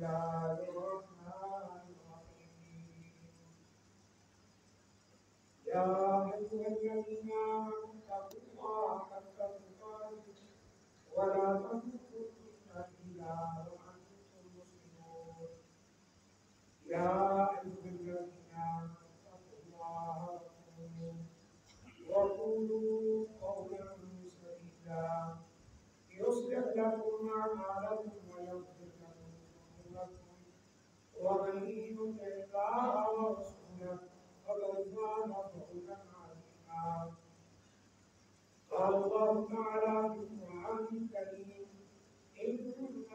الله الرحمن الرحيم يا أيها الذين آمنوا اتقوا الله حق تقاته ولا تموتن إلا وأنتم مسلمون يا أيها الذين آمنوا اتقوا الله وقولوا قولا سديدا يصلح لكم أعمالكم ويغفر لكم ذنوبكم ومن يطع الله ورسوله فقد فاز فوزا عظيما قال الله تعالى في القرآن الكريم إن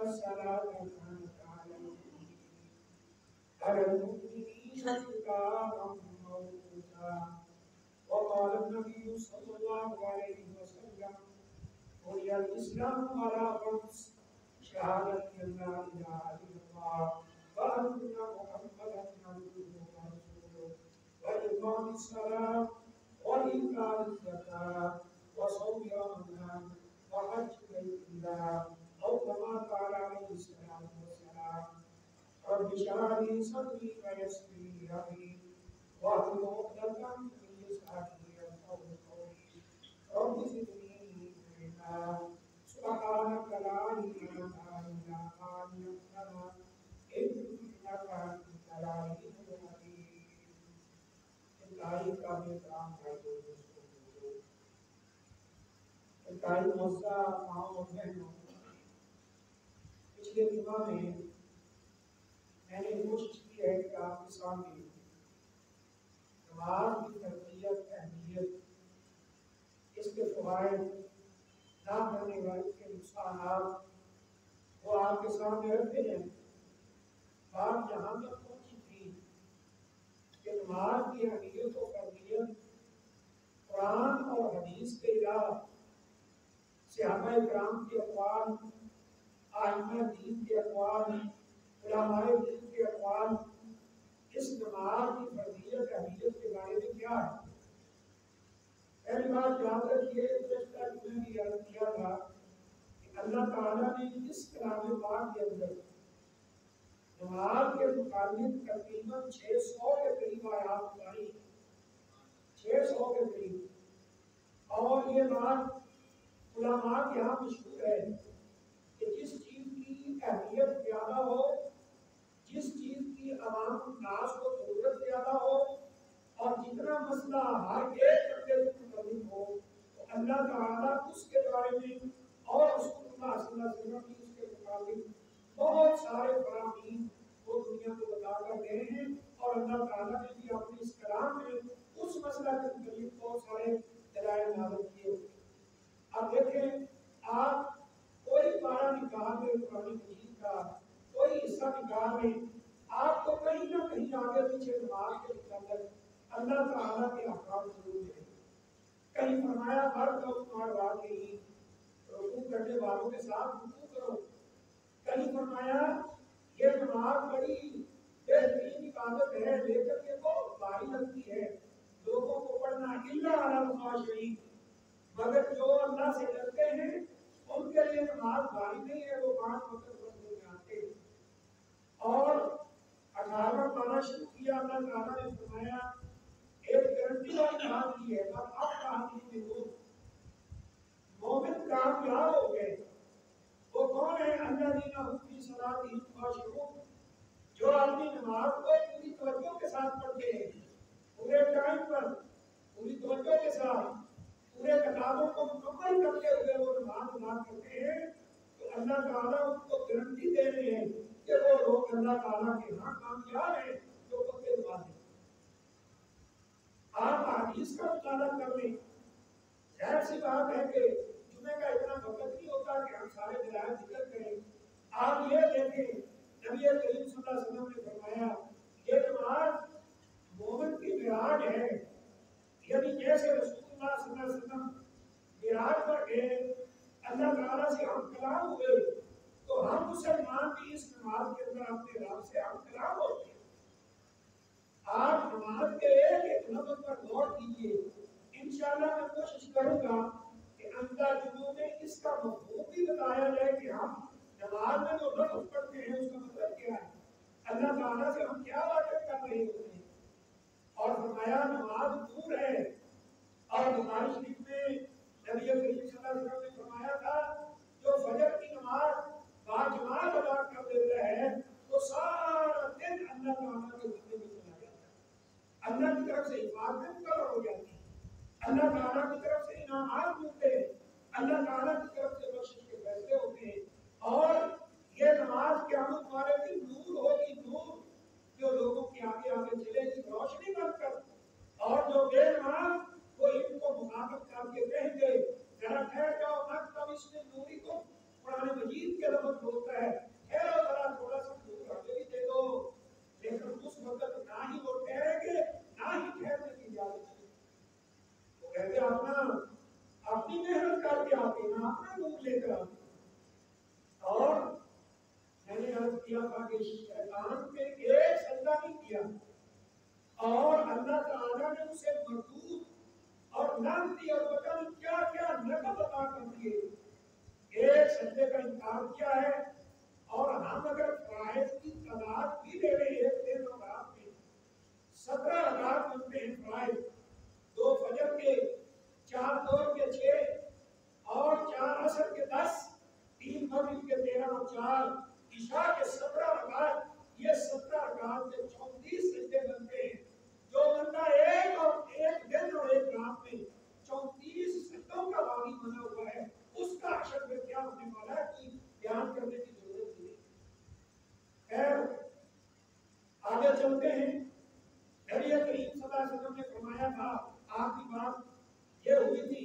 الصلاة كانت على المؤمنين كتابا موقوتا وقال النبي صلى الله عليه وسلم بني الإسلام على خمس شهادة أن لا إله إلا الله وأن محمدا عبده ورسوله وإقام الصلاة وإيتاء الزكاة وصوم رمضان وحج بيت الله أو كما قال عليه الصلاة والسلام رب اشرح لي صدري ويسر لي أمري واحلل عقدة من لساني يفقهوا قولي رب زدني علما سبحانك لا علم لنا إلا ما علمتنا إنك أنت العليم الحكيم انتہائی قابل احترام بھائیوں دوستوں انتہائی معزز ماں اور بہنوں پچھلے جمعہ میں نے کوشش کی ہے کہ آپ کے سامنے نماز کی تربیت اہمیت اس کے فوائد نہ کرنے والے کے نقصانات وہ آپ کے سامنے رکھتے ہیں بات یہاں تک پہنچی تھی کہ نماز کی اہمیت و تربیت قرآن اور حدیث کے علاوہ صحابہ کرام کے اقوال ائمہ دین کے اقوال علماء دین کے اقوال اس نماز کی فضیلت اہمیت کے بارے میں کیا ہے پہلی بات یاد رکھیے گزشتہ جمعے میں یاد کیا تھا کہ اللہ تعالیٰ نے اس کلام پاک کے اندر نماز کے متعلق تقریباً 600 کے قریب آیات بتائی 600 کے قریب اور یہ بات علماء کے یہاں مشہور ہے کہ جس چیز کی اہمیت زیادہ ہو جس چیز کی عوام الناس کو ضرورت زیادہ ہو اور جتنا مسئلہ ہر ایک بندے سے متعلق ہو تو اللہ تعالیٰ اس کے بارے میں اور رسول اللہ صلی اللہ علیہ وسلم کی اس کے مطابق بہت سارے فرامین وہ دنیا کو بتا کر گئے ہیں اور اللہ تعالیٰ نے بھی اپنے اس کلام میں اس مسئلہ کے متعلق بہت سارے دلائل نازل کیے ہوتے ہیں اب دیکھیں آپ کوئی پارہ نکال دے قرآن مجید کا کوئی حصہ نکال دے آپ کو کہیں نہ کہیں آگے پیچھے نماز کے متعلق اللہ تعالیٰ کے احکام ضرور ہے کہیں فرمایا مرد اور مرد کے ہی رکوع کرنے والوں کے ساتھ رکوع کرو کہیں فرمایا یہ نماز بڑی بہترین عبادت ہے لیکن یہ بہت بھاری لگتی ہے لوگوں کو پڑھنا الا علی الخاشعین مگر جو اللہ سے ڈرتے ہیں ان کے لیے نماز بھاری نہیں ہے وہ 5 وقت پڑھنے جاتے اور 18واں پارہ شروع کیا اللہ تعالیٰ نے فرمایا ایک گارنٹی والی بات کی ہے اب کہانی میں وہ مومن کامیاب ہو گئے وہ کون ہے الذین هم فی صلاتہم خاشعون جو آدمی نماز کو پوری توجہ کے ساتھ پڑھتے ہیں پورے ٹائم پر پوری توجہ کے ساتھ پورے کتابوں کو مکمل کرتے ہوئے وہ نماز ادا کرتے ہیں تو اللہ تعالیٰ ان کو گارنٹی دے رہے ہیں کہ وہ لوگ اللہ تعالیٰ کے ہاں کامیاب ہیں جو پکے نماز ہیں آپ حدیث کا مطالعہ کر لیں ظاہر سی بات ہے کہ جمعے کا اتنا وقت نہیں ہوتا کہ ہم سارے دلائل ذکر کریں آپ یہ دیکھیں نبی کریم صلی اللہ علیہ وسلم نے فرمایا یہ نماز مومن کی معراج ہے یعنی جیسے رسول اللہ صلی اللہ علیہ وسلم معراج پر گئے اللہ تعالیٰ سے ہم کلام ہوئے تو ہم مسلمان بھی اس نماز کے اندر اپنے رب سے ہم کلام ہوتے ہیں آپ نماز کے ایک لفظ پر غور کیجیے انشاءاللہ میں کوشش کروں گا کہ اندر جمعوں میں اس کا مفہوم بھی بتایا جائے کہ ہم نماز میں جو لفظ پڑھتے ہیں اس کا مطلب کیا ہے تعالیٰ سے ہم کیا باتیں کر رہے ہوتے ہیں. اور فرمایا نماز نور ہے. اور بخاری شریف میں نبی کریم صلی اللہ علیہ وسلم نے فرمایا تھا جو فجر کی نماز باجماعت ادا کر لیتا ہے تو سارا دن اللہ تعالیٰ کے ذمے میں چلا جاتا ہے. اللہ کی طرف سے حفاظت مقرر ہو جاتی ہے. اللہ تعالیٰ کی طرف سے انعامات ملتے ہیں. اللہ تعالیٰ کی طرف سے بخشش کے فیصلے ہوتے ہیں. اور یہ نماز قیامت والے دن نور ہوگی, نور جو لوگوں کے آگے آگے چلے گی روشنی بن کر. اور جو بے نماز وہ ان کو مخاطب کر کے کہیں گے ذرا ٹھہر جاؤ مت تب اس نے نوری کو قرآن مجید کے لفظ بولتا ہے ٹھہرو ذرا تھوڑا سا نور ہمیں بھی دے دو. لیکن اس وقت نہ ہی وہ ٹھہریں گے نہ ہی ٹھہرنے کی اجازت ہے. وہ کہتے اپنی محنت کر کے آتے نہ اپنا نور لے کر آتے. اور میں نے عرض کیا تھا کہ شیطان نے ایک سجدہ نہیں کیا اور اللہ تعالیٰ نے اسے مردود اور لعنتی اور پتہ نہیں کیا کیا نقب عطا کر دیے. ایک سجدے کا انکار کیا ہے. اور ہم اگر فرائض کی تعداد بھی لے رہے ہیں ایک دن اور رات میں 17 رکعت بنتے ہیں فرائض. 2 فجر کے, 4 ظہر کے 6 اور 4 عصر کے 10, 3 مغرب کے 13 اور 4 عشاء کے 17 رکعت. یہ 17 رکعت کے 34 سجدے بنتے ہیں. جو بندہ ایک دن اور ایک رات میں 34 سجدوں کا باغی بنا ہوا ہے اس کا حشر میں کیا ہونے والا ہے کہ بیان کرنے کی ضرورت نہیں. خیر آگے چلتے ہیں. نبی کریم صلی اللہ علیہ وسلم نے فرمایا تھا آپ کی بات یہ ہوئی تھی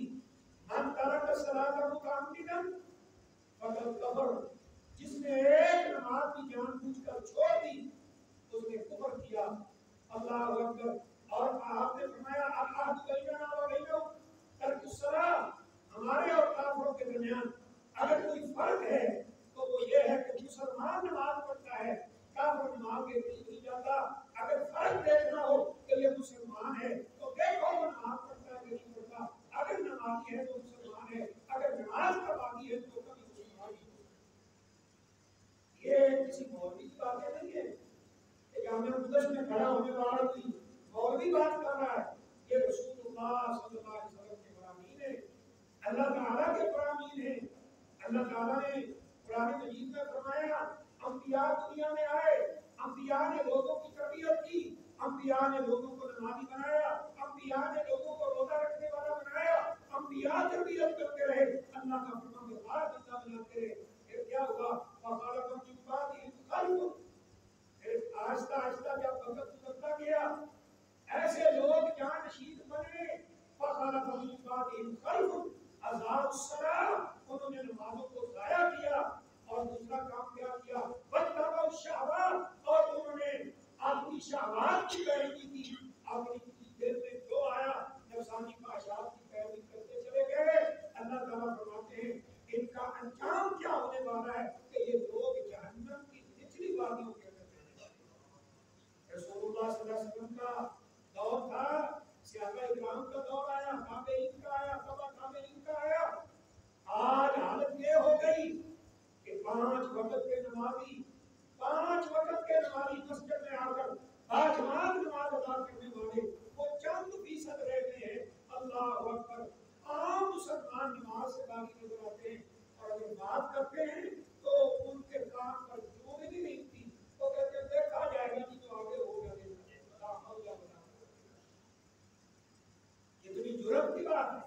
من ترک الصلاۃ متعمدا فقد کفر. جس نے ایک نماز کی جان بوجھ کر چھوڑ دی اس نے کفر کیا. اللہ اکبر. اور آپ نے فرمایا العہد بیننا وبینہم ترک الصلاۃ. ہمارے اور کافروں کے درمیان اگر کوئی فرق ہے تو وہ یہ ہے کہ مسلمان نماز پڑھتا ہے کافر نماز کے قریب نہیں جاتا. اگر فرق دیکھنا ہو کہ یہ مسلمان ہے تو دیکھو وہ نماز پڑھتا ہے کہ نہیں پڑھتا. اگر نمازی ہے تو مسلمان ہے, اگر نماز کا باقی ہے تو کبھی مسلمان نہیں. یہ کسی مولوی کی باتیں نہیں ہے. جامعہ مقدس میں کھڑا ہونے والا کوئی مولوی بات کر رہا ہے. یہ رسول اللہ صلی اللہ علیہ وسلم کے فرامین ہیں, اللہ تعالیٰ کے فرامین ہیں. اللہ تعالیٰ نے قرآن مجید میں فرمایا انبیاء دنیا میں آئے, انبیاء نے لوگوں کی تربیت کی, انبیاء نے لوگوں کو نمازی بنایا, انبیاء نے لوگوں کو روزہ رکھنے والا بنایا, انبیاء تربیت کرتے رہے, اللہ کا فرمانبردار بندہ بناتے رہے. پھر کیا ہوا؟ فخلف من بعدهم خلف. آہستہ آہستہ جب وقت گزرتا گیا ایسے لوگ جانشین بنے. فخلف من بعدهم خلف اضاعوا الصلاۃ. انہوں نے نمازوں کو ضائع کیا. اور دوسرا کام کیا کیا؟ واتبعوا الشہوات. اور انہوں نے اپنی شہوات کی پیروی کی. اپنی دل میں جو آیا نفسانی خواہشات کی پیروی کرتے چلے گئے. اللہ تعالیٰ فرماتے ہیں ان کا انجام کیا ہونے والا ہے کہ یہ لوگ جہنم کی نچلی وادیوں کے اندر جانے والے ہیں. رسول اللہ صلی اللہ علیہ وسلم کا دور تھا, صحابہ اکرام کا دور آیا, تابعین کا آیا, تبع تابعین کا آیا. آج حالت یہ ہو گئی کہ 5 وقت کے نمازی مسجد میں آ کر باجماعت نماز ادا کرنے والے وہ چند فیصد رہ گئے ہیں. اللہ اکبر. عام مسلمان نماز سے باقی نظر آتے ہیں اور اگر بات کرتے ہیں تو ان کے کام پر جو بھی نہیں تھی وہ کہتے ہیں دیکھا جائے گا کہ جو آگے ہوگا. کتنی جرأت کی بات ہے.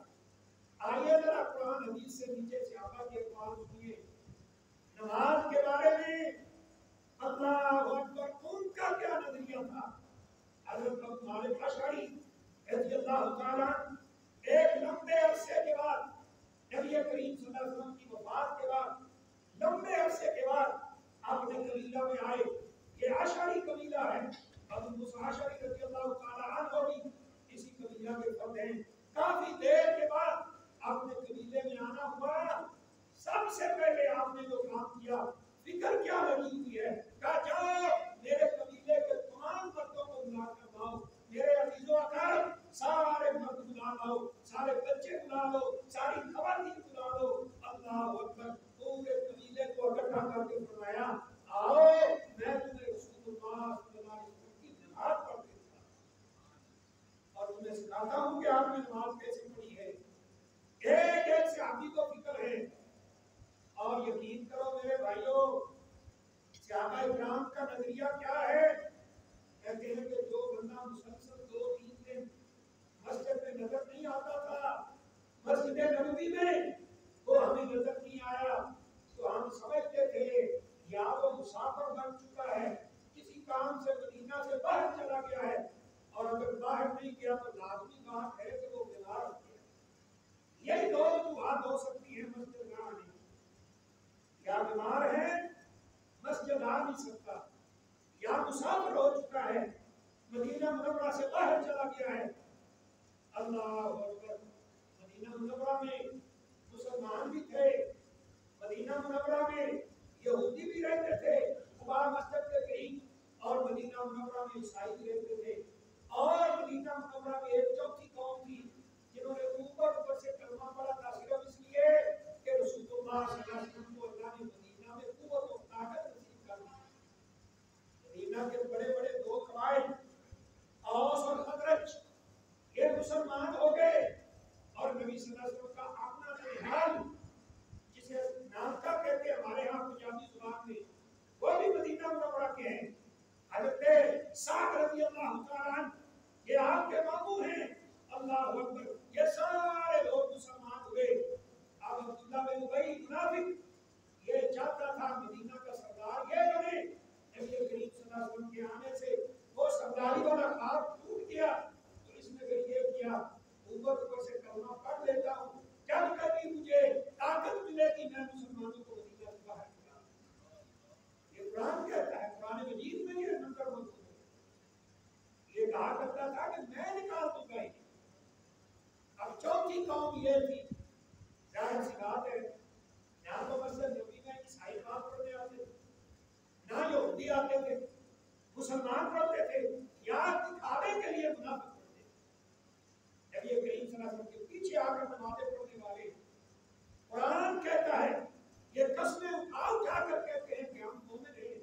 آئیے ذرا قرآن حدیث سے نیچے صحابہ کے اقوال سنیے نماز کے بارے میں. اللہ اکبر. ان کا کیا نظریہ تھا؟ حضرت ابو مالک اشعری رضی اللہ تعالیٰ ایک لمبے عرصے کے بعد نبی کریم صلی اللہ علیہ وسلم کی وفات کے بعد لمبے عرصے کے بعد اپنے قبیلہ میں آئے. یہ اشعری قبیلہ ہے. ابو موسیٰ اشعری رضی اللہ تعالیٰ عنہ بھی اسی قبیلہ کے فرد ہیں. کافی دیر کے بعد اپنے قبیلے میں آنا ہوا. سب سے پہلے آپ نے جو کام کیا فکر کیا لگی ہوئی ہے, کہا جاؤ میرے قبیلے کے تمام مردوں کو بلا کر لاؤ, میرے عزیز و اقارب سارے مرد بلا لاؤ, سارے بچے بلا لو, ساری خواتین بلا لو. اللہ کرام کا نظریہ کیا ہے؟ کہتے ہیں کہ جو بندہ مسلسل 2-3 دن مسجد میں نظر نہیں آتا تھا، مسجد نبوی میں وہ ہمیں نظر نہیں آیا، تو ہم سمجھتے تھے یا وہ مسافر بن چکا ہے، کسی کام سے مدینہ سے باہر چلا گیا ہے، اور اگر باہر نہیں گیا تو لازمی بات ہے کہ وہ بیمار ہو گیا۔ یہی دو وجوہات ہو سکتی ہیں مسجد نہ آنے کی، یا بیمار ہے مسجد آ نہیں سکتا، یا مسافر ہو چکا ہے مدینہ منورہ سے باہر چلا گیا ہے۔ اللہ اکبر، مدینہ منورہ میں مسلمان بھی تھے، مدینہ منورہ میں یہودی بھی رہتے تھے قباء مسجد کے قریب، اور مدینہ منورہ میں عیسائی بھی رہتے تھے، اور مدینہ منورہ میں ایک چوتھی قوم تھی جنہوں نے اوپر سے کلمہ پڑھا تھا، صرف اس لیے کہ رسول اللہ صلی اللہ علیہ وسلم کو اللہ نے مدینہ میں قوت و طاقت نصیب کر دی۔ مدینہ کے بڑے بڑے 2 قبائل اوس اور خزرج یہ مسلمان ہو گئے، اور نبی صلی اللہ علیہ وسلم کا اپنا نہال جسے نامتا کہتے ہیں ہمارے ہاں پنجابی زبان میں، وہ بھی مدینہ منورہ کے ہیں۔ حضرت سعد رضی اللہ تعالیٰ عنہ یہ آپ کے ماموں ہیں، اللہ اکبر، یہ سارے لوگ مسلمان ہوئے۔ اب عبداللہ بن ابی منافق یہ چاہتا تھا مدینہ کا سردار یہ بنے، نبی کریم صلی اللہ علیہ وسلم کے آنے سے وہ سرداری والا خواب ٹوٹ گیا، تو اس نے پھر یہ کیا اوپر سے کلمہ پڑھ لیتا ہوں، جب کبھی مجھے طاقت ملے گی میں مسلمانوں کو مدینہ سے باہر نکالوں۔ یہ قرآن کہتا ہے، قرآن مجید میں یہ منظر موجود ہے۔ یہ کہا کرتا تھا کہ میں نکال دوں گا۔ اب چوتھی قوم یہ تھی، ظاہر سی بات ہے نہ تو مسجد نبوی میں عیسائی بات پڑھنے آتے تھے، نہ یہودی آتے تھے، مسلمان پڑھتے تھے، یا دکھاوے کے لیے منافق پڑھتے تھے۔ نبی کریم صلی اللہ علیہ وسلم کے پیچھے آ کر نمازیں پڑھنے والے، قرآن کہتا ہے یہ قسمیں اٹھا کر کہتے ہیں کہ ہم مومن ہیں،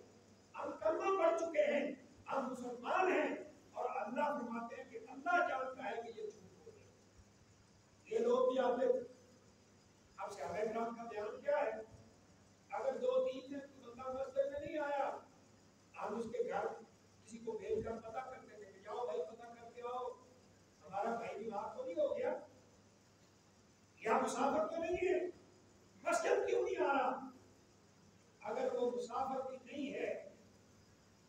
ہم کلمہ پڑھ چکے ہیں، ہم مسلمان ہیں، اور اللہ فرماتے ہیں کہ اللہ جانتا ہے کہ یہ جھوٹ بول رہے ہیں۔ یہ لوگ بھی آتے تھے۔ اب صحابہ کرام کا بیان کیا ہے؟ اگر 2-3 دن بندہ مسجد میں نہیں آیا، ہم اس کے گھر کسی کو بھیج کر پتہ کرتے تھے کہ جاؤ بھائی پتہ کر کے آؤ ہمارا بھائی بیمار تو نہیں ہو گیا، یا مسافر تو نہیں ہے، مسجد کیوں نہیں آ رہا؟ اگر وہ مسافر بھی نہیں ہے،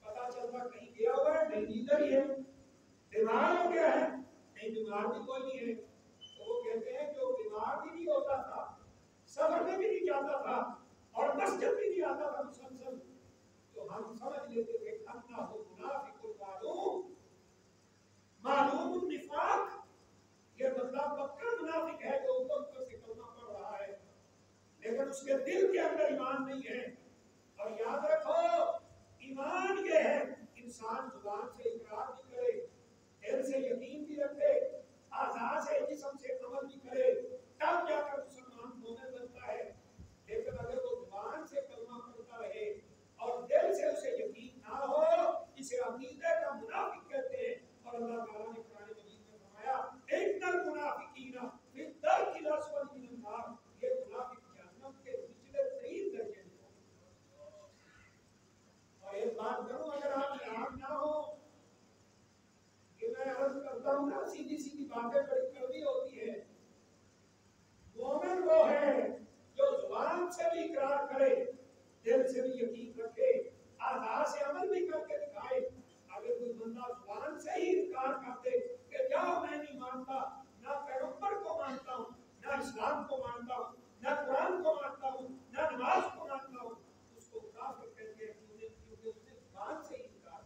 پتہ چلتا کہیں گیا ہوا ہے، نہیں ادھر ہی ہے، بیمار ہو گیا ہے، نہیں بیمار بھی کوئی نہیں ہے، تو وہ کہتے ہیں جو بیمار بھی نہیں ہوتا تھا، سفر میں بھی نہیں جاتا تھا، اور مسجد بھی نہیں آتا تھا مسلسل، تو ہم سمجھ لیتے تھے انہ منافق معلوم النفاق، یہ بندہ پکا منافق ہے جو اوپر سے کلمہ پڑھ رہا ہے لیکن اس کے دل کے اندر ایمان نہیں ہے۔ اور یاد رکھو ایمان یہ ہے انسان زبان سے اقرار بھی کرے، دل سے یقین بھی رکھے، اعضاء سے جسم سے عمل بھی کرے، تب جا کر مسلمان مومن بنتا ہے۔ لیکن اگر وہ زبان سے کلمہ پڑھتا رہے اور دل سے اسے یقین نہ ہو، اسے عقیدے کا منافق کہتے ہیں، اور اللہ تعالیٰ نے قرآن مجید میں فرمایا ان المنافقین فی الدرک الاسفل من النار، یہ منافق جہنم کے نچلے ترین درجے میں ہوں۔ اور ایک بات کروں، اگر آپ یاد نہ ہو کہ میں عرض کرتا ہوں نا سیدھی سیدھی باتیں بڑی کڑوی ہوتی ہیں، مومن وہ ہے جو زبان سے بھی اقرار کرے، دل سے بھی یقین رکھے، اعضاء سے عمل بھی کر کے دکھائے۔ اگر کوئی بندہ زبان سے ہی انکار کر دے کہ جاؤ میں نہیں مانتا، نہ پیغمبر کو مانتا ہوں، نہ اسلام کو مانتا ہوں، نہ قرآن کو مانتا ہوں، نہ نماز کو مانتا ہوں، اس کو کافر کہتے ہیں کیونکہ اس نے زبان سے ہی انکار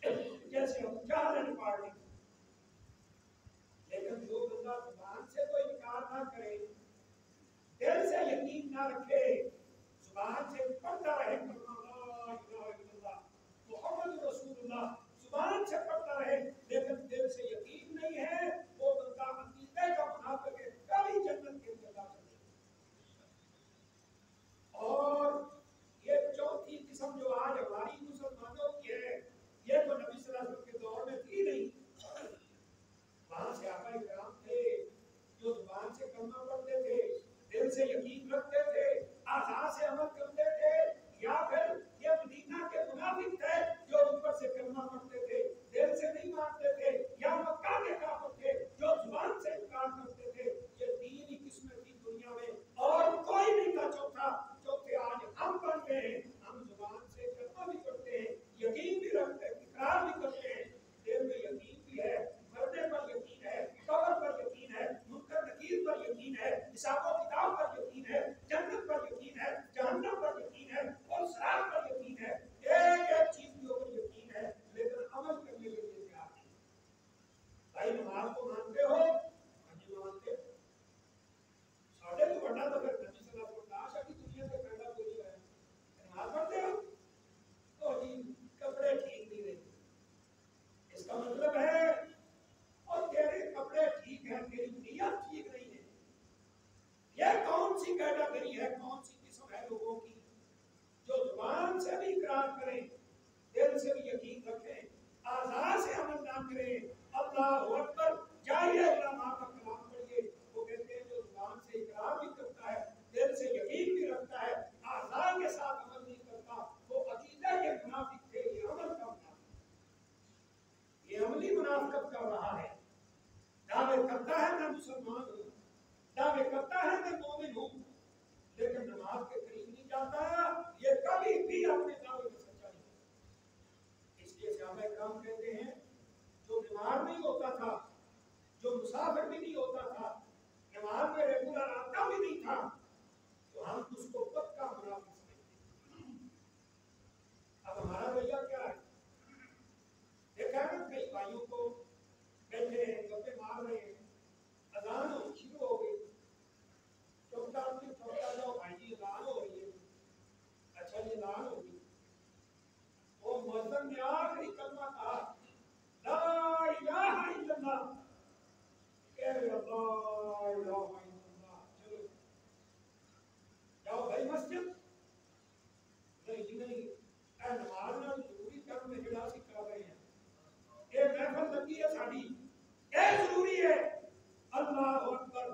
کر دیا۔ جیسے ابو جہل نے پاڑ لی، چاہتا یہ کبھی بھی اپنے دعوے میں سچا نہیں ہوتا. اس لیے صحابہ کرام کہتے ہیں جو بیمار نہیں ہوتا تھا، جو مسافر بھی نہیں ہوتا تھا، نماز میں ریگولر آتا بھی نہیں تھا، تو ہم اس کو پکا منافق سمجھتے ہیں. اب ہمارا رویہ کیا ہے؟ دیکھا ہے نا کئی بھائیوں کو بیٹھے ہیں گپے مار رہے ہیں، اذان شروع ہو گئی، چوکتا جاؤ بھائی جی اذان ہو رہی ہے. اچھا جی اذان ہوگی، وہ مؤذن نے آخری کلمہ کہا لا الہ الا اللہ، کہہ رہے اللہ الہ الا اللہ، چلو جاؤ بھائی مسجد. نہیں جی نہیں، اے نماز نال ضروری کام میں جڑا سی کر رہے ہیں، اے محفل لگی ہے ساڈی، اے ضروری ہے اللہ اکبر.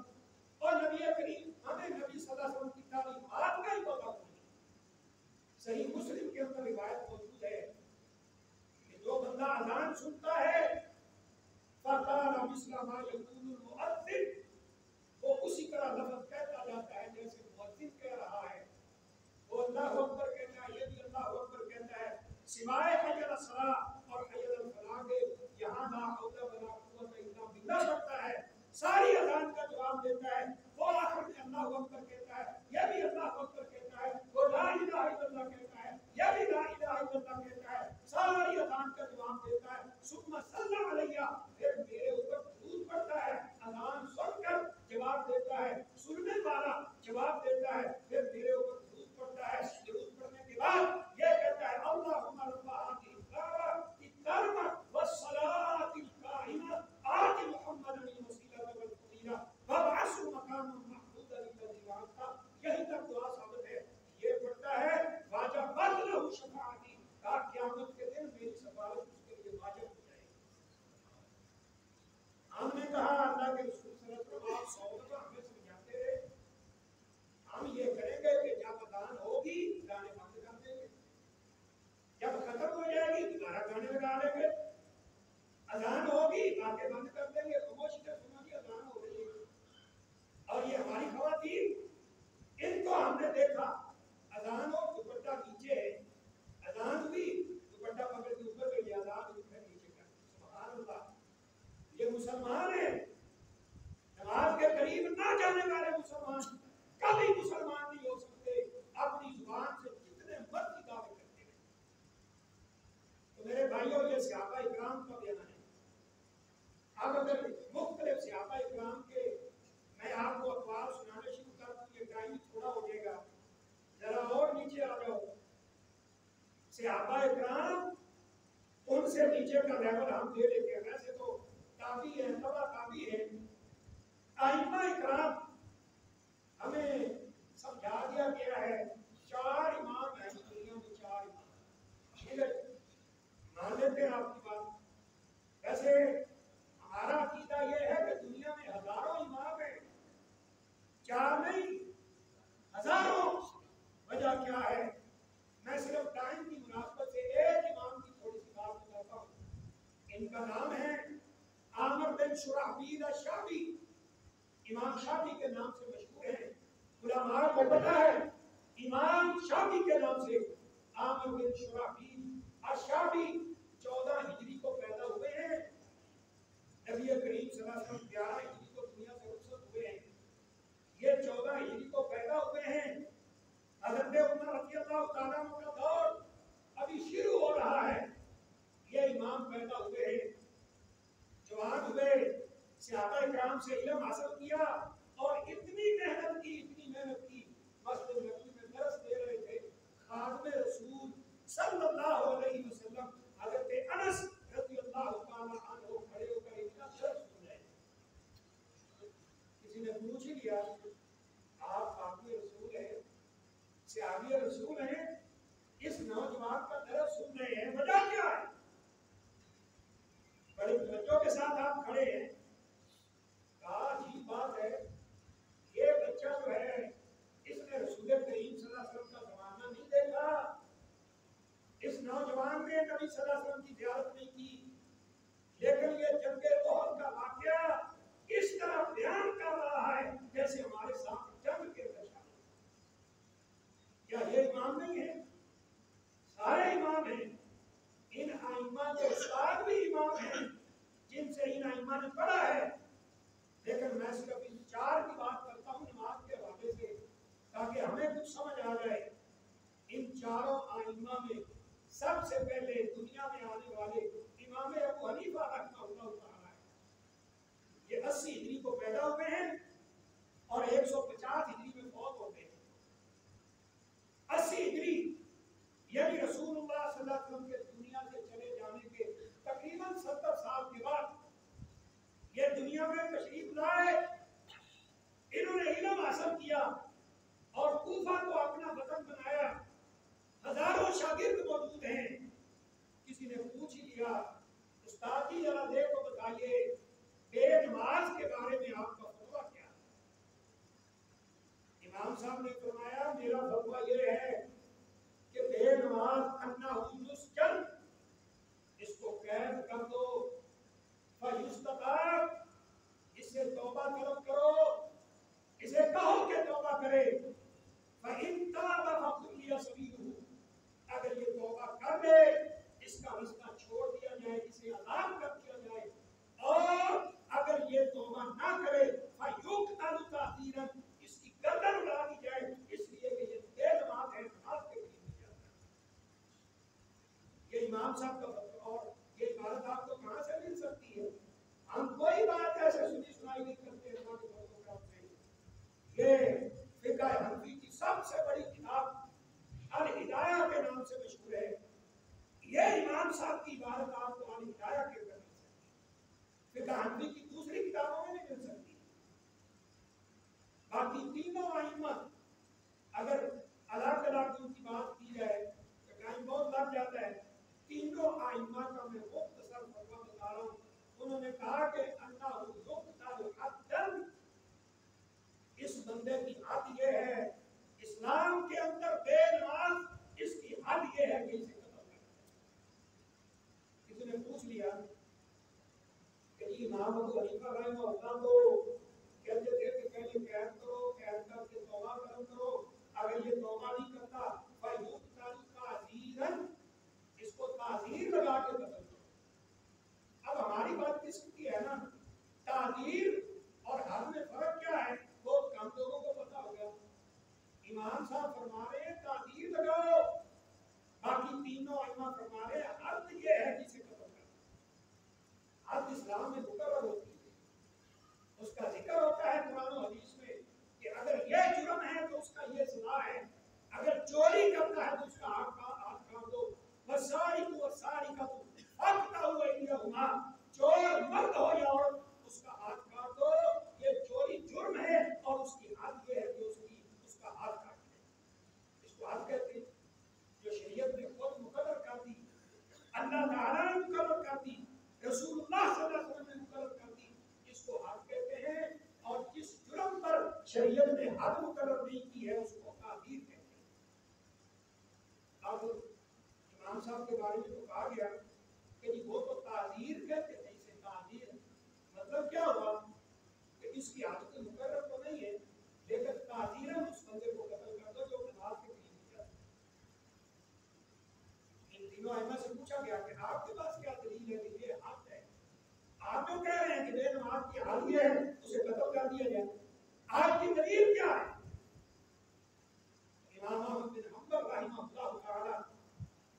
اور نبی کریم ہمیں نبی صلی اللہ علیہ وسلم کی تعلیمات کا ہی پتہ نہیں. صحیح مسلم کے اندر روایت موجود ہے کہ جو بندہ اذان سنتا ہے فقال مثل ما يقول المؤذن، وہ اسی طرح لفظ کہتا جاتا ہے جیسے مؤذن کہہ رہا ہے. وہ اللہ اکبر کہتا ہے، یہ بھی اللہ اکبر کہتا ہے، سوائے حی علی الصلاۃ اور حی علی الفلاح کے یہاں لا حول ولا قوت الا باللہ پڑھتا ہے، ساری اذان کا جواب دیتا ہے. وہ آخر میں اللہ اکبر کہتا ہے، یہ بھی اللہ اکبر کہتا ہے. وہ لا الہ الا اللہ کہتا ہے، یہ بھی لا الہ الا اللہ کہتا ہے، ساری اذان کا جواب دیتا ہے. ثم صلی علیہ، پھر میرے اوپر درود پڑھتا ہے. اذان سن کر جواب دیتا ہے، سننے والا جواب دیتا ہے، پھر میرے اوپر درود پڑھتا ہے. درود پڑھنے کے بعد یہ کہتا ہے اللہم رب هذه الدعوة التامة والصلاة القائمة آت محمدا الوسیلة والفضیلہ وابعثه مقاما محمودا الذی وعدته. یہی تک دعا ثابت ہے. یہ پڑھتا ہے واجبت له شفاعتی، تاکہ قیامت کے دن میری سفارش اس کے لیے واجب ہو جائے. ہم نے کہا اللہ کے رسول صلی اللہ علیہ وسلم آپ 100 دفعہ ہمیں سمجھاتے رہے، ہم یہ کریں گے کہ جب اذان ہوگی گانے بند کر دیں گے، جب ختم ہو جائے گی دوبارہ گانے لگا لیں گے. اذان ہوگی باتیں بند کر دیں گے، خاموشی سے سنو جی اذان ہو رہی ہے. اور یہ ہماری خواتین، ان کو ہم نے دیکھا اذان ہو دوپٹہ نیچے ہے، اذان ہوئی دوپٹہ پکڑ کے اوپر کر لیا، اذان ہوئی پھر نیچے کر. سبحان اللہ، یہ مسلمان ہیں. نماز کے قریب نہ جانے والے مسلمان کبھی مسلمان نہیں ہو سکتے، اپنی زبان سے جتنے مرضی دعوے کرتے ہیں. تو میرے بھائیوں، یہ صحابہ اکرام کا بیان ہے. اب اگر مختلف صحابہ اکرام کے میں آپ کو اقوال سنانے شروع کر دوں، یہ ٹائم تھوڑا ہو جائے گا، ذرا اور نیچے آ جاؤ. صحابہ اکرام ان سے نیچے کا لیول ہم دے لیتے ہیں، ویسے تو کافی ہے، تبا کافی ہے. ائمہ اکرام ہمیں سمجھا دیا گیا ہے، 4 امام ہیں دنیا میں، 4 امام. ٹھیک ہے، مان لیتے ہیں آپ کی بات. ویسے ہمارا عقیدہ یہ ہے کہ دنیا میں ہزاروں امام ہیں، 4 نہیں، ہزاروں. وجہ کیا ہے؟ میں صرف ٹائم کی مناسبت سے ایک امام کی تھوڑی سی بات بتاتا ہوں. ان کا نام ہے عامر بن شرحبیل الشعبی. امام شافعی کے نام سے مشہور ہیں. علماء کو پتہ ہے امام شافعی کے نام سے عامر بن شرحبیل الشعبی 14 ہجری کو پیدا ہوئے ہیں. نبی کریم صلی اللہ علیہ وسلم 11 ہجری کو دنیا سے رخصت ہوئے ہیں. یہ 14 ہجری کو پیدا ہوئے ہیں. حضرت عمر رضی اللہ تعالیٰ عنہ کا دور ابھی شروع ہو رہا ہے. یہ امام پیدا ہوئے ہیں، جوان ہوئے، صحابہ اکرام سے علم حاصل کیا اور اتنی محنت کی مسجد نبوی میں درس دے رہے تھے. خادم رسول صلی اللہ علیہ وسلم حضرت انس رضی اللہ تعالیٰ عنہ کھڑے ہو کر اتنا درس سن رہے. کسی نے پوچھ ہی لیا آپ خادم رسول ہیں، صحابی رسول ہیں، اس نوجوان کا درس سن رہے ہیں، وجہ کیا ہے؟ بڑے بچوں کے ساتھ آپ کھڑے ہیں. کہا عجیب بات ہے، یہ بچہ جو ہے اس نے رسول کریم صلی اللہ علیہ وسلم کا زمانہ نہیں دیکھا، اس نوجوان نے نبی صلی اللہ علیہ وسلم کی زیارت نہیں کی، لیکن یہ جنگ احد کا واقعہ اس طرح بیان کر رہا ہے جیسے ہمارے ساتھ جنگ کے درمیان. کیا یہ سب سے پہلے دنیا میں آنے والے امام ابو حنیفہ رحمہ اللہ تعالی ہے، یہ 80 ہجری کو پیدا ہوئے ہیں اور 150 ہجری میں فوت ہو گئے. 80 ہجری یعنی رسول اللہ صلی اللہ علیہ وسلم کے دنیا سے چلے جانے کے تقریباً 70 سال کے بعد یہ دنیا میں تشریف لائے. انہوں نے علم حاصل کیا اور کوفہ کو اپنا وطن بنایا. ہزاروں شاگرد موجود ہیں. کسی نے پوچھ ہی لیا استاد جی ذرا دیکھو بتائیے بے نماز کے بارے میں آپ کا فتویٰ کیا ہے؟ امام صاحب نے فرمایا میرا فتویٰ یہ ہے کہ بے نماز انہ یسجن، اس کو قید کر دو، فیستتاب، اس سے توبہ طلب کرو، اسے کہو کہ توبہ کرے. فَإِن تَابَ فَخُلِّيَ سَبِيلُهُ، اگر یہ توبہ کر لے اس کا رستہ چھوڑ دیا جائے، اسے عذاب کر دیا جائے. اور اگر یہ توبہ نہ کرے فَيُقْتَلُ تَعْذِيرًا، اس کی گردن اڑا دی جائے اس لیے کہ یہ بے نماز ہے، نماز کے قریب نہیں جاتا. یہ امام صاحب کا فتویٰ، اور یہ عبارت آپ کو کہاں سے مل سکتی ہے؟ ہم کوئی بات ایسے سنی سنائی نہیں کرتے اللہ کے فضل سے. یہ فقہ حنفی کی سب سے بڑی کتاب الہدایہ کے نام سے مشہور ہے. یہ امام صاحب کی عبارت آپ کو الہدایہ کے اندر مل سکتی ہے، فقہ حنفی کی دوسری کتابوں میں نہیں مل سکتی. باقی تینوں ائمہ اگر الگ الگ ان کی بات کی جائے تو ٹائم بہت لگ جاتا ہے. تینوں ائمہ کا میں مختصر فتویٰ بتا رہا ہوں. انہوں نے کہا کہ انہ یقتل حدا، اس بندے کی حد یہ ہے اسلام کے اندر بے نماز، اس کی حد یہ ہے کہ اسے قتل کر دیا. کسی نے پوچھ لیا کہ امام ابو حنیفہ رحمہ اللہ کو کہتے تھے کہ پہلے قید کرو، قید کر کے توبہ کرو، اگر یہ توبہ نہیں کرتا فَيُقْتَلُ تَعْذِيرًا، اس کو تعذیر لگا کے قتل کرو. اب ہماری بات کس کی ہے نا، تعذیر اور حد میں فرق کیا ہے بہت کم لوگوں کو پتا ہوگا. امام صاحب فرما رہے ہیں تعذیر لگاؤ، باقی تینوں ائمہ فرما رہے ہیں حد یہ ہے جسے قتل کرنا. حد اسلام میں مقرر ہوتی ہے، اس کا ذکر ہوتا ہے قرآن و حدیث میں کہ اگر یہ جرم ہے تو اس کا یہ سزا ہے. اگر چوری کرتا ہے تو اس کا ہاتھ کاٹ دو. وَالسَّارِقُ وَالسَّارِقَةُ فَاقْطَعُوا أَيْدِيَهُمَا، چور مرد ہو یا عورت اس کا ہاتھ کاٹ دو. یہ چوری جرم ہے اور اس کی حد یہ ہے کہ اس کا ہاتھ کاٹ دے. اس کو حد کہتے ہیں جو شریعت نے خود مقرر کر دی، اللہ تعالیٰ نے مقرر کر دی، رسول اللہ صلی اللہ علیہ وسلم نے مقرر کر دی، اس کو حد کہتے ہیں. اور جس جرم پر شریعت نے حد مقرر نہیں کی ہے اس کو تعذیر کہتے ہیں. اب امام صاحب کے بارے میں تو کہا گیا کہ جی وہ تو تعذیر کہتے تھے، اسے تعذیر مطلب کیا ہوا کہ اس کی حد کوئی مقرر تو نہیں ہے لیکن تعذیراً اس بندے کو قتل کر دو جو نماز کے قریب نہیں جاتا. ان تینوں ائمہ سے پوچھا گیا کہ آپ کے پاس کیا دلیل ہے کہ یہ حد ہے؟ آپ جو کہہ رہے ہیں کہ بے نماز کی حد یہ ہے اسے قتل کر دیا جائے، آپ کی دلیل کیا ہے؟ امام احمد بن حنبل رحمہ اللہ تعالی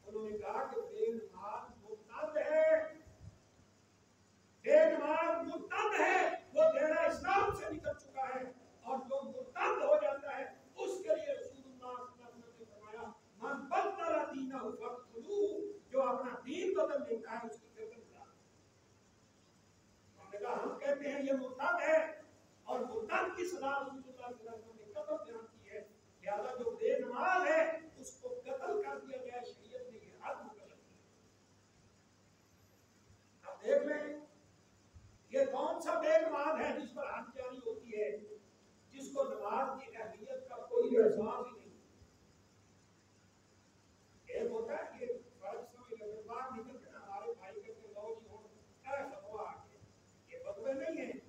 انہوں نے کہا کہ بے نماز مرتد ہے، بے نماز مرتد ہے، وہ دائرہ اسلام سے نکل چکا ہے. اور جو مرتد ہو جاتا ہے اس کے لیے رسول اللہ صلی اللہ علیہ وسلم نے فرمایا من بدل دینہ فاقتلوہ، جو اپنا دین بدل لیتا ہے اس کی گردن اڑا دو. ہم نے کہا ہم کہتے ہیں یہ مرتد ہے اور مرتد کی سزا رسول اللہ صلی اللہ علیہ وسلم نے قتل بیان کی ہے، لہذا جو بے نماز ہے اس کو قتل کر دیا جائے. شریعت نے یہ حد مقرر کی. اب دیکھ لیں یہ کون سا بے نماز ہے جس پر حد جاری ہوتی ہے، جس کو نماز کی اہمیت کا کوئی احساس ہی نہیں. ایک ہوتا ہے کہ فرض سمجھ لو باہر نکل کے ہمارے بھائی کہتے لو جی ہوں اے فتویٰ آ گیا. یہ فتوے نہیں ہیں،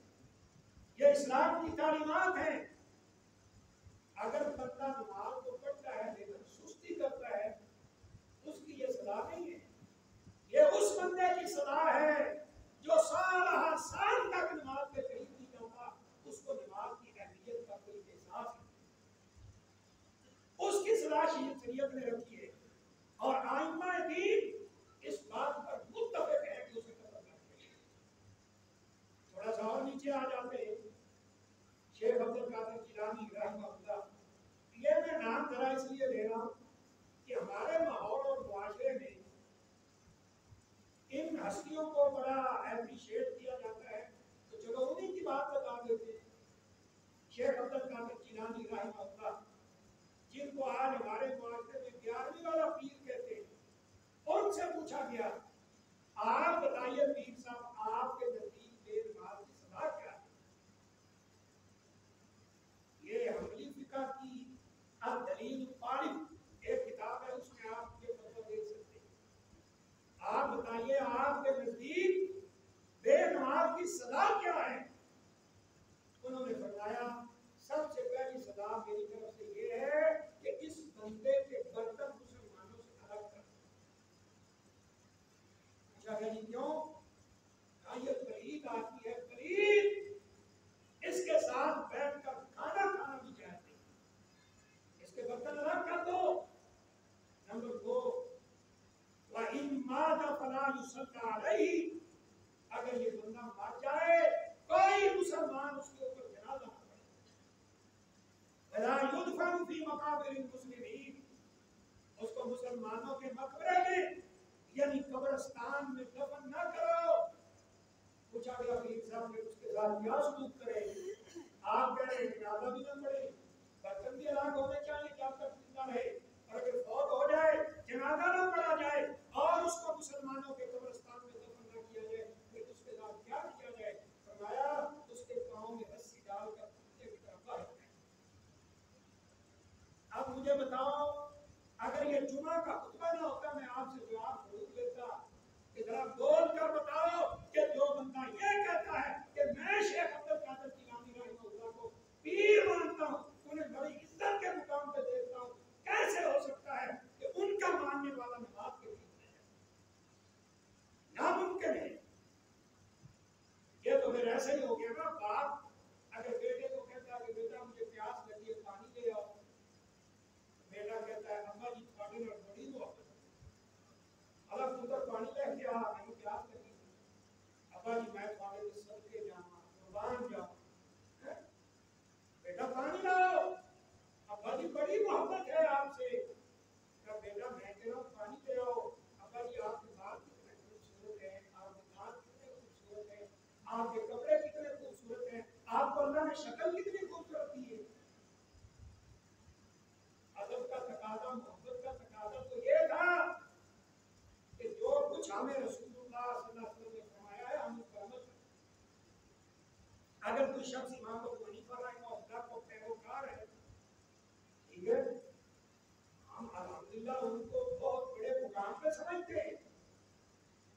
یہ اسلام کی تعلیمات ہیں. اگر بندہ نماز کو پڑھتا ہے لیکن سستی کرتا ہے اس کی یہ سزا نہیں ہے. یہ اس بندے کی سزا ہے جو سالہ سال تک نماز کے قریب نہیں جاتا، اس کو نماز کی اہمیت کا کوئی احساس نہیں. اس کی سزا شریعت نے رکھی ہے. اور ائمہ دین جیلانی رحمہ اللہ، جن کو آج ہمارے معاشرے میں 11ویں والا پیر کہتے ہیں، ان سے پوچھا گیا آپ بتائیے پیر صاحب آپ کے نزدیک بے نماز کی سزا کیا ہے؟ یہ حنبلی فقہ کی الدلیل الطالب ایک کتاب ہے، اس میں آپ یہ فتویٰ دیکھ سکتے ہیں۔ آپ بتائیے آپ کے نزدیک بے نماز کی سزا کیا ہے؟ انہوں نے فرمایا سب سے پہلی سزا میری طرف سے یہ ہے کہ اس بندے کے برتن مسلمانوں سے الگ کر دو۔ پوچھا گیا جی کیوں؟ یہ پلید آتی ہے، پلید اس کے ساتھ بیٹھ کر کھانا کھانا بھی جائز نہیں، اس کے برتن الگ کر دو۔ نمبر 2 وَإِن مَاتَ فَلَا يُصَلَّىٰ عَلَيْهِ، اگر یہ بندہ مر جائے کوئی مسلمان اس کے اوپر جنازہ نہ پڑھے۔ وَلَا يُدْفَنُ فِي مَقَابِرِ الْمُسْلِمِينَ، اس کو مسلمانوں کے مقبرے میں یعنی قبرستان میں دفن نہ کرو۔ پوچھا گیا پیر صاحب نے اس کے ساتھ کیا سلوک کرے؟ آپ کہہ رہے ہیں جنازہ بھی نہ پڑے، برتن بھی الگ ہونے چاہیے جب تک زندہ رہے، اور اگر فوت ہو جائے جنازہ نہ پڑھا جائے اور اس کو مسلمانوں کے قبرستان میں دفن نہ کیا جائے، پھر اس کے ساتھ کیا کیا جائے؟ فرمایا اس کے پاؤں میں رسی ڈال کر کتے کی طرح باہر پھینک۔ اب مجھے بتاؤ اگر یہ جمعہ کا خطبہ نہ ہوتا میں آپ سے جواب ضرور لیتا کہ ذرا بول کر بتاؤ کہ جو بندہ یہ کہتا ہے کہ میں شیخ عبد القادر جیلانی رحمہ اللہ کو پیر مانتا ہوں، انہیں بڑی عزت کے مقام پہ دیکھتا ہوں، کیسے ہو سکتا ہے کہ ان کا ماننے والا نماز کے بیچ میں ہے؟ ناممکن ہے۔ یہ تو پھر ایسا ہی ہو گیا نا، باپ اگر بیٹے کو کہتا ہے کہ بیٹا مجھے پیاس لگی ہے پانی لے آؤ، بیٹا کہتا ہے ابا جی پانی اور بڑی محبت الگ ادھر پانی لے کے آ، میں پیاس لگی، ابا جی میں تھوڑے سے صدقے جاؤں قربان جاؤں، بیٹا پانی لاؤ، ابا جی بڑی محبت ہے آپ سے، بیٹا میں کہہ رہا ہوں پانی لے آؤ، ابا جی آپ کے بال کتنے خوبصورت ہیں، آپ کے دانت کتنے خوبصورت ہیں، آپ کے کپڑے کتنے خوبصورت ہیں، آپ کو اللہ نے شکل کتنی خوبصورت دی ہے۔ ادب کا تقاضا، محبت کا تقاضا تو یہ تھا کہ جو کچھ ہمیں رسول اللہ صلی اللہ علیہ وسلم نے فرمایا ہے ہم اس پر عمل کریں۔ اگر کوئی شخص امام ابو حنیفہ رحمہ اللہ کو پیروکار ہے، ٹھیک ہے، ہم الحمدللہ ان کو بہت بڑے مقام پہ سمجھتے ہیں،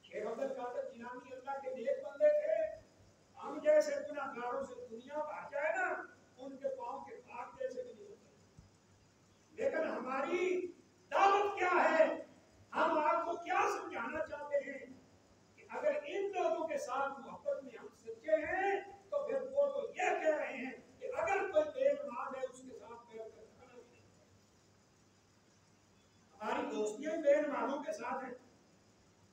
شیخ عبد القادر جیلانی اللہ کے نیک بندے تھے، ہم جیسے گناہگاروں سے دنیا بھر جائے نا ان کے پاؤں کے پاک جیسے بھی نہیں ہو سکتے۔ لیکن ہماری دعوت کیا ہے؟ ہم آپ کو کیا سمجھانا چاہتے ہیں کہ اگر ان لوگوں کے ساتھ محبت میں ہم سچے ہیں تو پھر وہ تو یہ کہہ رہے ہیں کہ اگر کوئی بے نماز ہے اس کے ساتھ بیٹھ کر کھانا بھی نہیں۔ ہماری دوستیاں بے نمازوں کے ساتھ ہیں،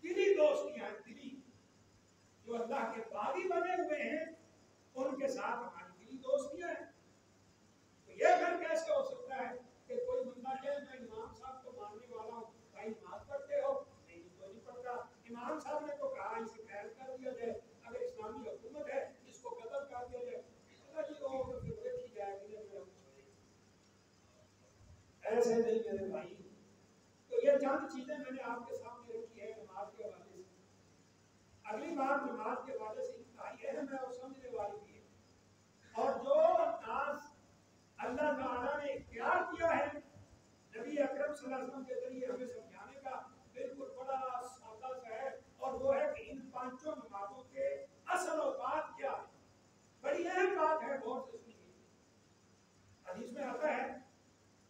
دلی دوستیاں ہیں، دلی جو اللہ کے باغی بنے ہوئے ہیں ان کے ساتھ ہماری دلی دوستیاں ہیں۔ تو یہ گھر کیسے ہو سکتا ہے کہ کوئی بندہ کہے میں امام صاحب کو ماننے والا ہوں، بھائی نماز پڑھتے ہو؟ نہیں کوئی نہیں پڑھتا، امام صاحب نے تو کہا اسے قید کر دیا جائے، اگر اسلامی حکومت ہے اس کو قتل کر دیا جائے، اللہ جی وہ پھر دیکھی جائے گی۔ ایسے نہیں میرے بھائی، تو یہ چند چیزیں میں نے آپ کے سامنے رکھی ہے نماز کے حوالے سے۔ اگلی بات نماز کے حوالے سے انتہائی اہم ہے اور سمجھنے والی بھی ہے، اور جو انداز اللہ تعالیٰ نے اختیار کیا ہے نبی اکرم صلی اللہ علیہ وسلم کے ذریعے ہمیں سمجھانے کا، بالکل بڑا سادہ سا ہے، اور وہ ہے کہ ان پانچوں نمازوں کے اصل اوقات کیا ہے۔ بڑی اہم بات ہے، غور سے سنیے۔ حدیث میں آتا ہے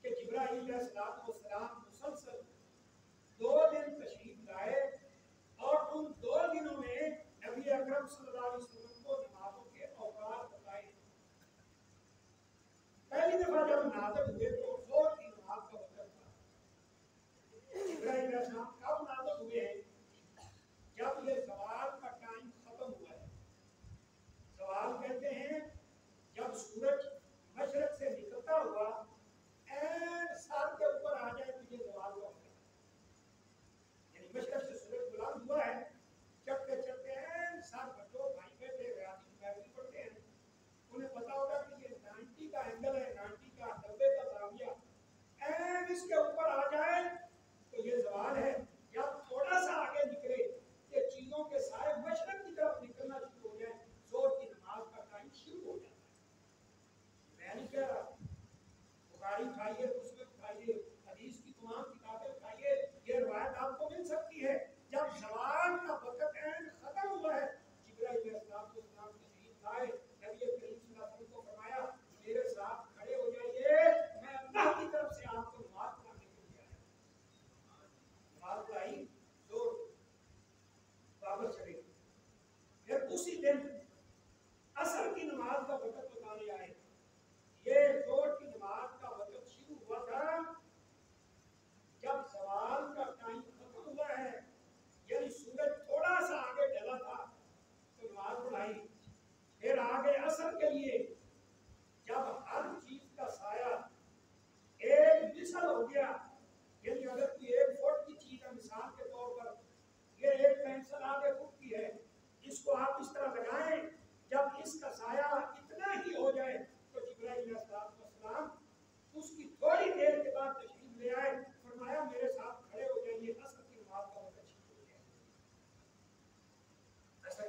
کہ جبرائیل علیہ السلام مسلسل 2 دن تشریف لائے، اور ان 2 دنوں میں نبی اکرم صلی اللہ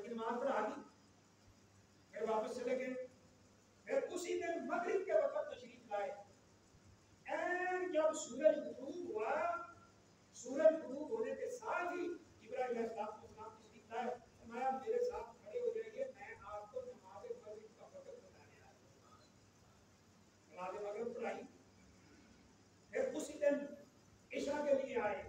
کی نماز پڑھا دی، پھر واپس چلے گئے. پھر اسی دن مغرب کے وقت تشریف لائے. این جب سورج غروب ہوا، سورج غروب ہونے کے ساتھ ہی جبرائیل علیہ السلام تشریف لائے. فرمایا میرے ساتھ کھڑے ہو جائیے، میں آپ کو نماز مغرب کا وقت بتانے آیا ہوں. نماز مغرب پڑھائی. پھر اسی دن عشاء کے لیے آئے.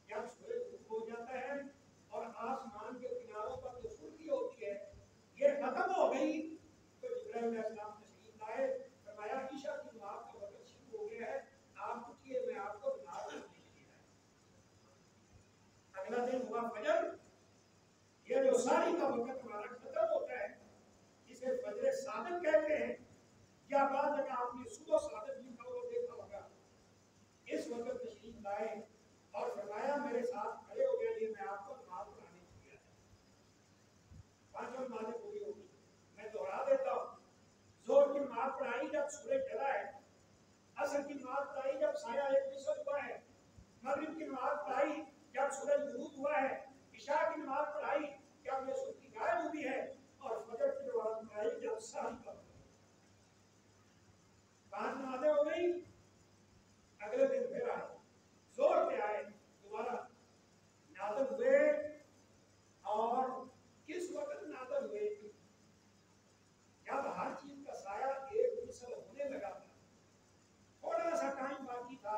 جب سورج غروب ہو جاتا ہے اور آسمان کے کناروں پر جو سرخی ہوتی ہے یہ ختم ہو گئی، تو جبرائیل علیہ السلام تشریف لائے. فرمایا عشاء کی نماز کا وقت شروع ہو گیا ہے، آپ اٹھیے، میں آپ کو نماز پڑھانے کے لیے آیا. اگلا دن ہوا فجر. یہ جو ساری کا وقت ہمارا ختم ہوتا ہے اسے فجر صادق کہتے ہیں، یا بعد جگہ آپ نے صبح صادق لکھا ہوا دیکھا ہوگا. اس وقت تشریف لائے اور فرمایا میرے ساتھ کھڑے ہو گئے، میں آپ کو نماز پڑھانے کے لیے آیا. پانچوں نمازیں پوری ہوگی. میں دوہرا دیتا ہوں. ظہر کی نماز پڑھائی جب سورج ڈھلا ہے، عصر کی نماز پڑھائی جب سایہ ایک نصف ہوا ہے، مغرب کی نماز پڑھائی جب سورج غروب ہوا ہے، عشاء کی نماز پڑھائی جب یہ سرخی غائب ہوئی ہے، اور فجر کی نماز پڑھائی جب ساری کا. 5 نمازیں ہو گئی. اگلے دن پھر آئے، زور پہ آئے، دوبارہ نازل ہوئے. اور کس وقت نازل ہوئے؟ جب ہر چیز کا سایہ ایک مثل ہونے لگا تھا، تھوڑا سا ٹائم باقی تھا،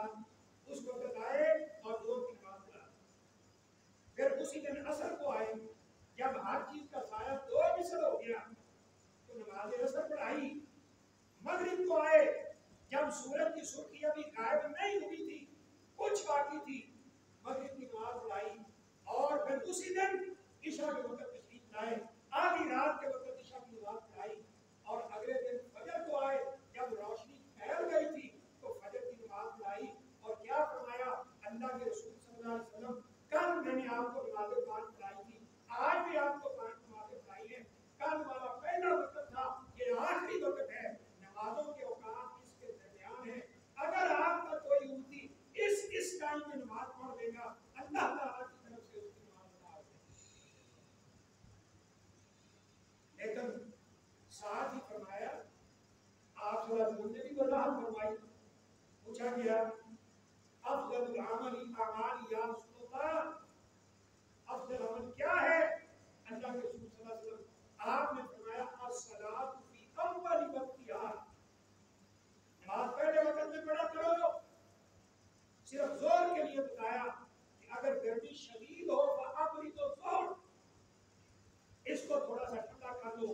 اس وقت آئے اور زور کی نماز پڑھا. پھر اسی دن عصر کو آئے، جب ہر چیز کا سایہ 2 مثل ہو گیا تو نماز عصر پڑھائی. مغرب کو آئے، جب سورج کی سرخی ابھی غائب نہیں ہوئی تھی، کچھ باقی تھی، مغرب کی نماز پڑھائی. اور پھر اسی دن عشاء کے وقت تشریف لائے، آدھی رات کے وقت عشاء کی نماز پڑھائی. اور اگلے دن فجر کو آئے، جب روشنی پھیل گئی تھی تو فجر کی نماز پڑھائی. اور کیا فرمایا اللہ کے رسول صلی اللہ علیہ وسلم، کل میں نے آپ کو نماز 5 پڑھائی تھی، آج بھی آپ کو 5 نمازیں پڑھائی ہیں. کل والا پہلا وقت تھا، یہ آخری وقت ہے. نمازوں کے اوقات اس کے درمیان ہیں. اگر آپ کا کوئی امتی اس ٹائم میں نماز پڑھ لے گا، اللہ تعالیٰ کی طرف سے اس کی نماز ادا ہو جائے گی. لیکن ساتھ ہی فرمایا، آپ صلی اللہ علیہ وسلم نے بھی وضاحت فرمائی. پوچھا گیا افضل العمل اعمال یا رسول اللہ، افضل عمل کیا ہے اللہ کے رسول صلی اللہ علیہ وسلم؟ آپ نے فرمایا الصلاۃ فی اول وقتہا، نماز پہلے وقت میں پڑھا کرو. صرف زور کے لیے بتایا کہ اگر گرمی شدید ہو فابرد الظہر، اس کو تھوڑا سا ٹھنڈا کر لو.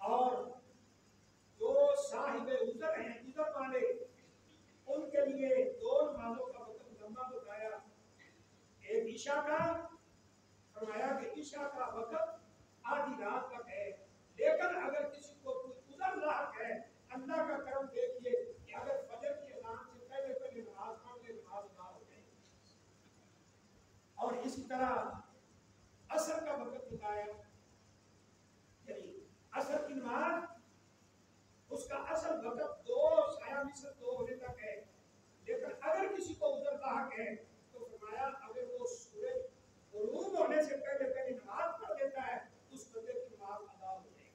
اور جو صاحب عذر ہیں، عذر والے، ان کے لیے 2 نمازوں کا وقت لمبا بتایا. ایک عشاء کا، فرمایا کہ عشاء کا وقت آدھی رات تک ہے. لیکن اگر کسی کو کوئی عذر لاحق ہے، اللہ کا کرم دیکھیے کہ اگر فجر کی اذان سے پہلے پہلے نماز پڑھ لے، نماز ادا ہو جائے. اور اسی طرح عصر کا وقت بتایا، یعنی عصر کی نماز اس کا اصل وقت 2 سایہ مثل 2 ہونے تک ہے. لیکن اگر کسی کو عذر لاحق ہے تو فرمایا اگر وہ سورج غروب ہونے سے پہلے پہلے نماز پڑھ دیتا ہے، اس بندے کی نماز ادا ہو جائے گی.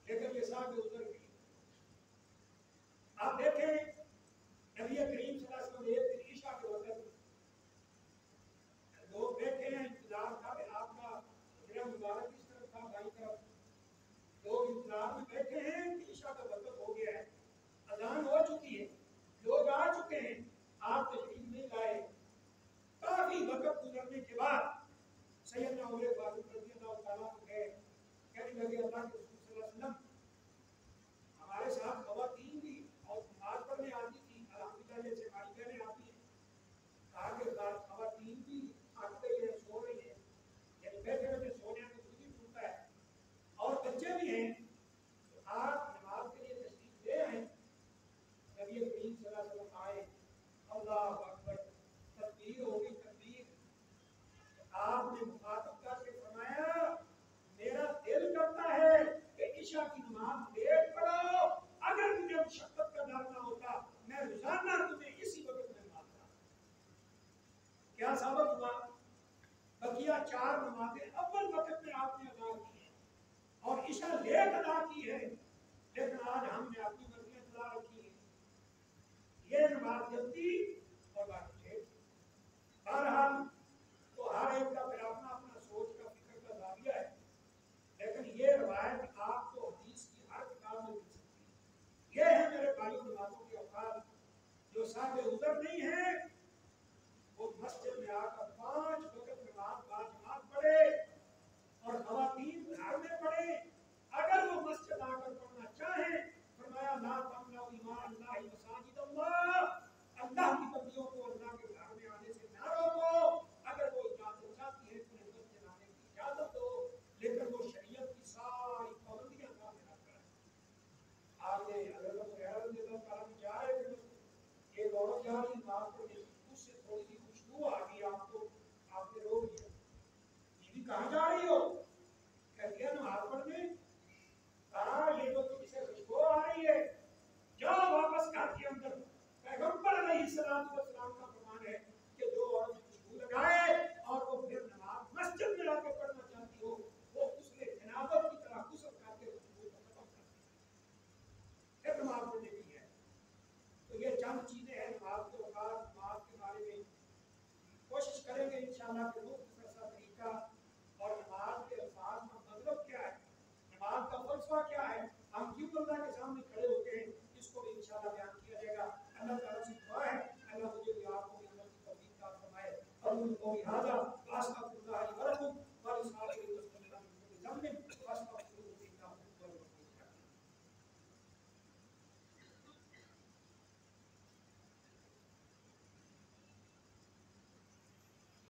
لیکن یہ صاحب عذر بھی. آپ دیکھیں نبی کریم صلی اللہ علیہ وسلم ایک دن عشاء کے وقت لوگ بیٹھے ہیں، انتظار تھا کہ آپ کا حجرہ مبارک اس طرف تھا، بائیں طرف. لوگ انتظار میں بیٹھے ہیں کہ عشاء کا وقت ہو گیا ہے، اذان ہو چکی ہے، لوگ آ چکے ہیں، آپ تشریف نہیں لائے. کافی وقت گزرنے کے بعد سیدنا عمر فاروق رضی اللہ تعالیٰ عنہ گئے، کہنے لگے اللہ کے رسول صلی اللہ علیہ وسلم، ہمارے ساتھ خواتین بھی اور نماز پڑھنے آتی تھی، الحمدللہ جیسے ہماری بہنیں آتی ہیں. کہا کہ خواتین بھی تھک گئی ہیں، سو رہی ہیں، یعنی بیٹھے بیٹھے سونے میں وجود ٹوٹتا ہے، اور بچے بھی ہیں، تو آپ نماز کے لیے تشریف لے آئیں. نبی کریم صلی اللہ علیہ وسلم آئے، اللہ اکبر، تکبیر ہو گئی، تکبیر. آپ نے مخاطب کر کے فرمایا میرا دل کرتا ہے کہ عشاء کی نماز لیٹ پڑھو، اگر مجھے مشقت کا ڈر نہ ہوتا میں روزانہ تمہیں اسی وقت میں نماز پڑھاتا. کیا ثابت ہوا؟ بقیہ 4 نمازیں اول وقت میں اور عشاء لیٹ ادا کی ہے، لیکن آج ہم نے اپنی مرضیاں چلا رکھی ہیں، یہ نماز جلدی اور باقی لیٹ۔ بہرحال تو ہر ایک کا پھر اپنا اپنا سوچ کا فکر کا زاویہ ہے، لیکن یہ روایت آپ کو حدیث کی ہر کتاب میں مل سکتی ہے۔ یہ ہے میرے بھائیوں نمازوں کے اوقات۔ جو صاحب عذر نہیں ہے وہ مسجد میں آ کر 5 وقت نماز باجماعت پڑھے، اور خواتین گھر میں پڑھے۔ اگر وہ مسجد آ کر پڑھنا چاہیں، فرمایا لا تمنعوا ایمان اللہ مساجد اللہ، اللہ کی بندیوں کو اللہ کے گھر میں آنے سے نہ روکو۔ اگر وہ اجازت چاہتی ہے تو انہیں مسجد آنے کی اجازت دو، لیکن وہ شریعت کی ساری پابندیاں کام نہ کریں۔ آگے اگر وہ خیال دے تو کام جا رہے تھے، ایک عورت جا رہی نماز پڑھنے، اس سے تھوڑی سی خوشبو آ گئی، آپ نے روک دیا، بیوی کہاں جا رہی ہو؟ کہتی ہے نماز پڑھنے۔ کہا یہ تو تم سے خوشبو آ رہی ہے، جاؤ واپس گھر کے اندر۔ پیغمبر علیہ السلام کا فرمان ہے کہ جو عورت خوشبو لگائے اور وہ پھر نماز مسجد میں لا کے پڑھنا چاہتی ہو، وہ اس نے جنابت کی طرح غسل کر کے خوشبو کو ختم کر دیا، پھر نماز پڑھنے کی ہے۔ تو یہ چند چیزیں ہیں نماز کے اوقات، نماز کے بارے میں کوشش کریں گے انشاءاللہ کہ